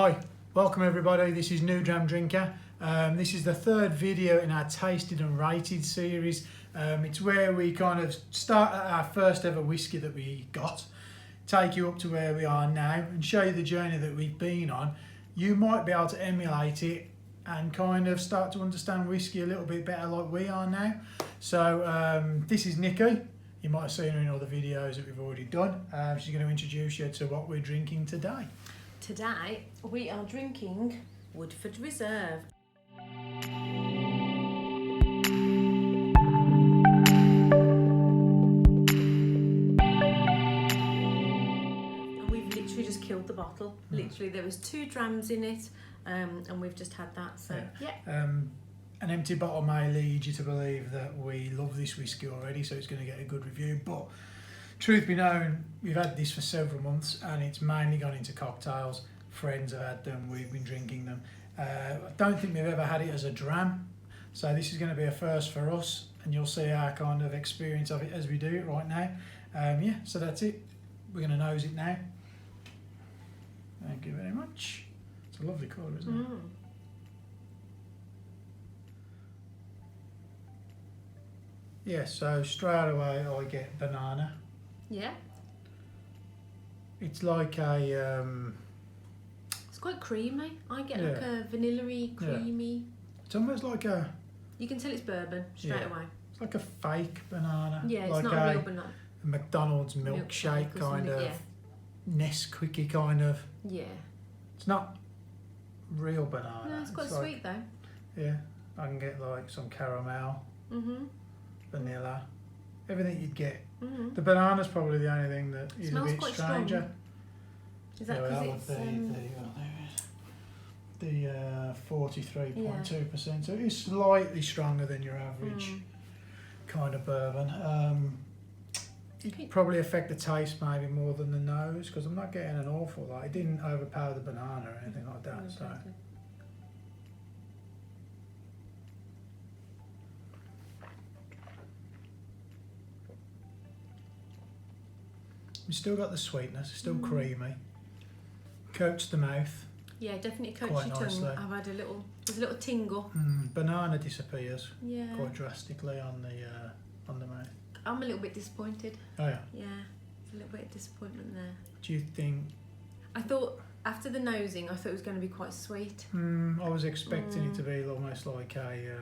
Hi, welcome everybody. This is new Dram Drinker. This is the third video in our tasted and rated series. It's where we kind of start at our first ever whiskey that we got, take you up to where we are now and show you the journey that we've been on. You might be able to emulate it and kind of start to understand whiskey a little bit better like we are now. So this is Nikki. You might have seen her in other videos that we've already done. She's going to introduce you to what we're drinking today. Today we are drinking Woodford Reserve. And we've literally just killed the bottle. Literally, there was 2 drams in it, and we've just had that. So yeah. An empty bottle may lead you to believe that we love this whiskey already, so it's going to get a good review. But truth be known, we've had this for several months and it's mainly gone into cocktails. Friends have had them, we've been drinking them. I don't think we've ever had it as a dram, so this is going to be a first for us, and you'll see our kind of experience of it as we do it right now. Yeah, so that's it. We're going to nose it now. Thank you very much. It's a lovely colour, isn't it? Yeah, so straight away I get banana. Yeah. It's like a... It's quite creamy. I get like a vanilla-y, creamy... Yeah. It's almost like a... You can tell it's bourbon straight away. It's like a fake banana. Yeah, it's like not a real banana. A McDonald's milkshake kind of... Nesquik kind of... Yeah. It's not real banana. No, it's quite sweet though. Yeah, I can get like some caramel. Vanilla, everything you'd get. The banana's probably the only thing that is a bit stranger. Is that because the 43.2%, so it's slightly stronger than your average kind of bourbon. It'd probably affect the taste maybe more than the nose, because I'm not getting an awful lot. It didn't overpower the banana or anything like that. So. It's still got the sweetness, it's still creamy. Coats the mouth. Yeah, definitely coats your tongue. I've had there's a little tingle. Banana disappears quite drastically on the mouth. I'm a little bit disappointed. Oh yeah? Yeah, there's a little bit of disappointment there. Do you think... I thought, after the nosing, I thought it was going to be quite sweet. I was expecting it to be almost like a...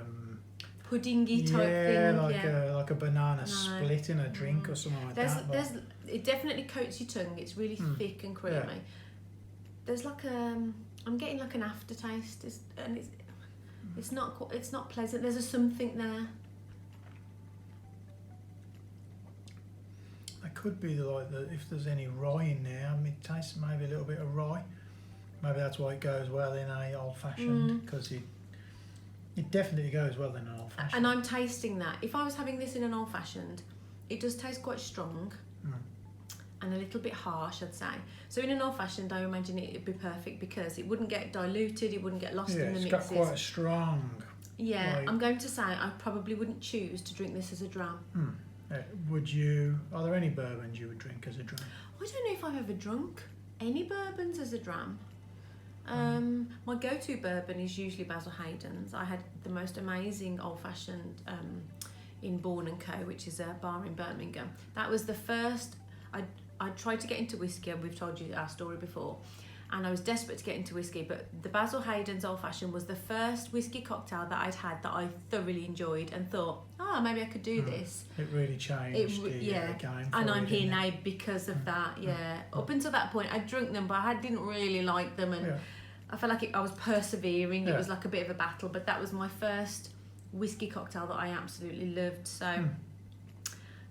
puddingy type thing. Like a banana split in a drink or something like that. It definitely coats your tongue. It's really thick and creamy. Yeah. There's like I'm getting like an aftertaste, and it's not pleasant. There's something there. It could be if there's any rye in there. I mean, it tastes maybe a little bit of rye. Maybe that's why it goes well in a old fashioned, because it definitely goes well in an old fashioned. And I'm tasting that. If I was having this in an old fashioned, it does taste quite strong and a little bit harsh, I'd say. So in an old fashioned, I imagine it'd be perfect because it wouldn't get diluted, it wouldn't get lost in the mixes. It's got quite a strong. Yeah, I'm going to say I probably wouldn't choose to drink this as a dram. Would you? Are there any bourbons you would drink as a dram? I don't know if I've ever drunk any bourbons as a dram. My go-to bourbon is usually Basil Hayden's. I had the most amazing old-fashioned in Bourbon & Co, which is a bar in Birmingham. That was the first. I tried to get into whiskey, and we've told you our story before, and I was desperate to get into whiskey, but the Basil Hayden's old-fashioned was the first whiskey cocktail that I'd had that I thoroughly enjoyed and thought, maybe I could do this. It really changed the game. And I'm here now because of that. Up until that point, I'd drunk them, but I didn't really like them, and I felt like I was persevering. It was like a bit of a battle, but that was my first whiskey cocktail that I absolutely loved. So,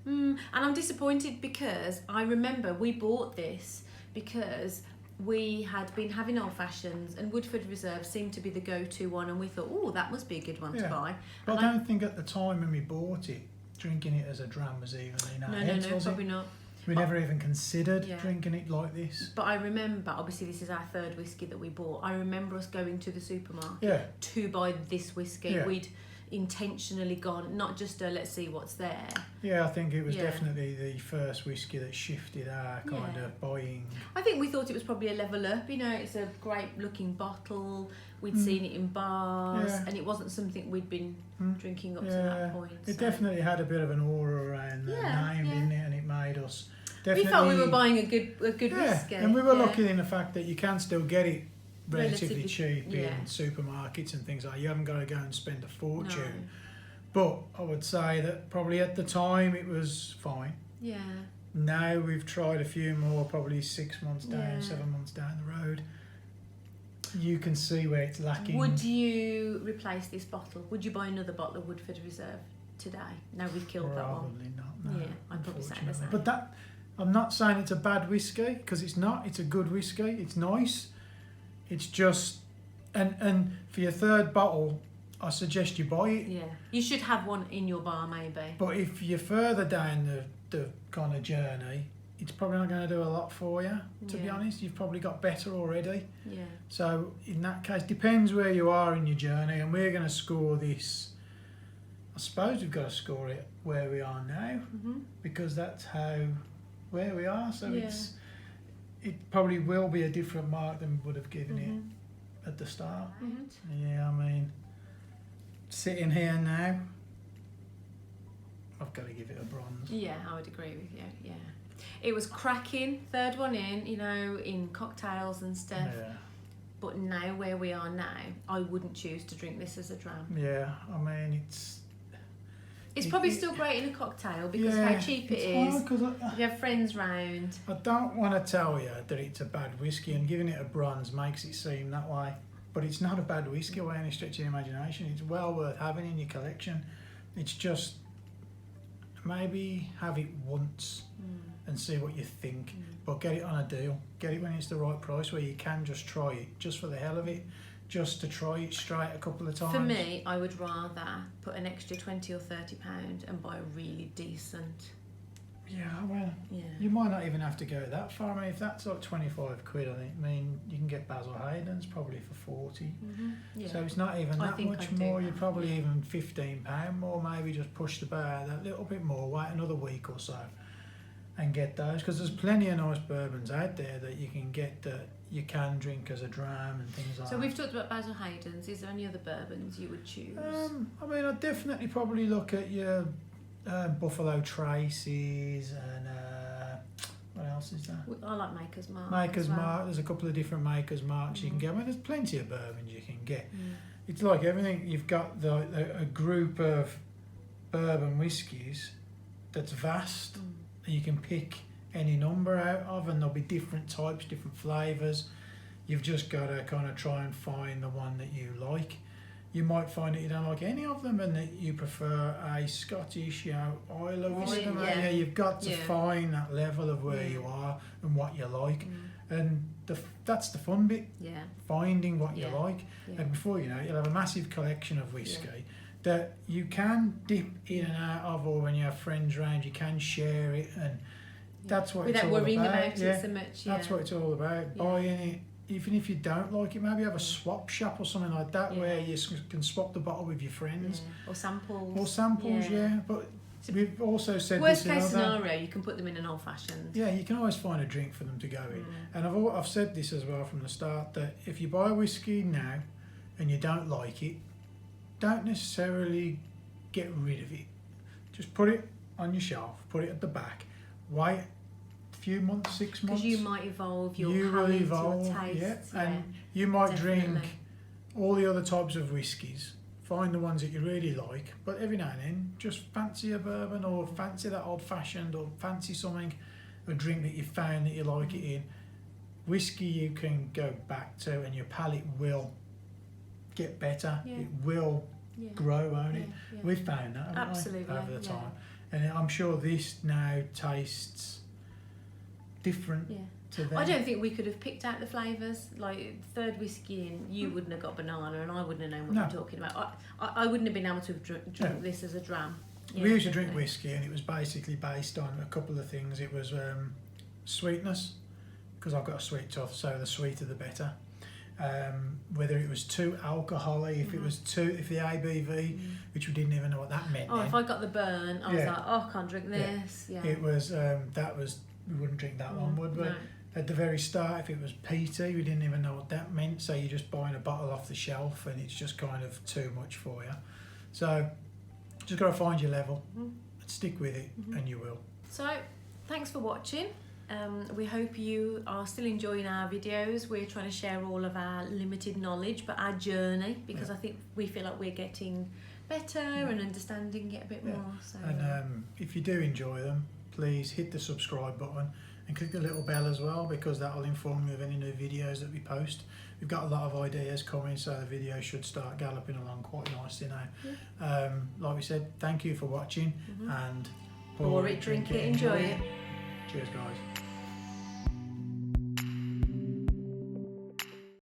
and I'm disappointed because I remember we bought this because we had been having old fashions, and Woodford Reserve seemed to be the go-to one, and we thought, that must be a good one to buy. But I don't think at the time when we bought it, drinking it as a dram was even in our heads, No, probably not. We never even considered drinking it like this. But I remember, obviously this is our third whiskey that we bought. I remember us going to the supermarket to buy this whiskey. intentionally gone, not just a let's see what's there. Yeah, I think it was definitely the first whisky that shifted our kind of buying. I think we thought it was probably a level up. You know, it's a great looking bottle. We'd seen it in bars, and it wasn't something we'd been drinking up to that point. It definitely had a bit of an aura around the name, didn't it? And it made us definitely. We felt we were buying a good whiskey. And we were lucky in the fact that you can still get it relatively cheap in supermarkets and things like that. You haven't got to go and spend a fortune. But I would say that probably at the time it was fine. Yeah. Now we've tried a few more, probably 6 months down, 7 months down the road. You can see where it's lacking. Would you replace this bottle? Would you buy another bottle of Woodford Reserve today? Now we've killed that one. Probably not. No, yeah, I'd probably say the same. But that, I'm not saying it's a bad whiskey, because it's not. It's a good whiskey. It's nice. It's just, and for your third bottle, I suggest you buy it. Yeah, you should have one in your bar maybe. But if you're further down the kind of journey, it's probably not going to do a lot for you, to be honest. You've probably got better already. Yeah. So in that case, depends where you are in your journey, and we're going to score this. I suppose we've got to score it where we are now, because that's where we are. So it probably will be a different mark than we would have given it at the start. Yeah, I mean, sitting here now, I've got to give it a bronze. Yeah, I would agree with you. Yeah, it was cracking. Third one in, you know, in cocktails and stuff. Yeah. But now where we are now, I wouldn't choose to drink this as a dram. Yeah, I mean it's probably still great in a cocktail because how cheap it is. You have friends round. I don't want to tell you that it's a bad whiskey, and giving it a bronze makes it seem that way. But it's not a bad whiskey by any stretch of the imagination. It's well worth having in your collection. It's just maybe have it once and see what you think. But get it on a deal. Get it when it's the right price, where you can just try it, just for the hell of it. Just to try it straight a couple of times. For me, I would rather put an extra £20 or £30 and buy a really decent. Yeah, well, you might not even have to go that far. I mean, if that's like 25 quid, I think. I mean, you can get Basil Hayden's probably for 40. So it's not even that much more. You're probably even £15 more. Maybe just push the bar that little bit more. Wait another week or so, and get those, because there's plenty of nice bourbons out there that you can get that you can drink as a dram and things like that. So we've talked about Basil Hayden's. Is there any other bourbons you would choose? I mean, I'd definitely probably look at your Buffalo Traces and what else is there? I like Maker's Mark. Maker's Mark. There's a couple of different Maker's Marks you can get. I mean, there's plenty of bourbons you can get. It's like everything. You've got a group of bourbon whiskies that's vast. You can pick any number out of, and there'll be different types, different flavours. You've just got to kind of try and find the one that you like. You might find that you don't like any of them, and that you prefer a Scottish, Islay whiskey. Yeah, you've got to find that level of where you are and what you like, and that's the fun bit. Yeah, finding what you like, and before you know it, you'll have a massive collection of whiskey that you can dip in and out of, or when you have friends around, you can share it, and that's what it's all about. Without worrying about it so much. That's what it's all about. Buying it. Even if you don't like it, maybe have a swap shop or something like that, where you can swap the bottle with your friends. Or samples. But we've also said worst case scenario, you can put them in an old fashioned. Yeah, you can always find a drink for them to go in. And I've said this as well from the start, that if you buy a whiskey now and you don't like it, don't necessarily get rid of it. Just put it on your shelf, put it at the back, wait few months, 6 months. Because you might evolve your palate, your taste. And you might drink all the other types of whiskies, find the ones that you really like, but every now and then just fancy a bourbon, or fancy that old fashioned, or fancy something, a drink that you found that you like it in. Whiskey you can go back to, and your palate will get better. It will grow, won't it? We've found that, haven't we, over the time. And I'm sure this now tastes different to them. I don't think we could have picked out the flavours. Like third whiskey in, you wouldn't have got banana, and I wouldn't have known what you're talking about. I wouldn't have been able to have drunk this as a dram. We used to drink whiskey, and it was basically based on a couple of things. It was sweetness, because I've got a sweet tooth, so the sweeter the better. whether it was too alcohol-y, if it was if the ABV, which we didn't even know what that meant. Oh, if I got the burn, I was like, oh, I can't drink this. Yeah. It was we wouldn't drink that one, would we? No. At the very start, if it was peaty, we didn't even know what that meant. So you're just buying a bottle off the shelf, and it's just kind of too much for you. So just got to find your level, stick with it, and you will. So thanks for watching. We hope you are still enjoying our videos. We're trying to share all of our limited knowledge, but our journey, because I think we feel like we're getting better and understanding it a bit more. So, and if you do enjoy them, please hit the subscribe button and click the little bell as well, because that will inform you of any new videos that we post. We've got a lot of ideas coming, so the video should start galloping along quite nicely now. Like we said, thank you for watching, and pour it, drink it, enjoy it. Cheers, guys.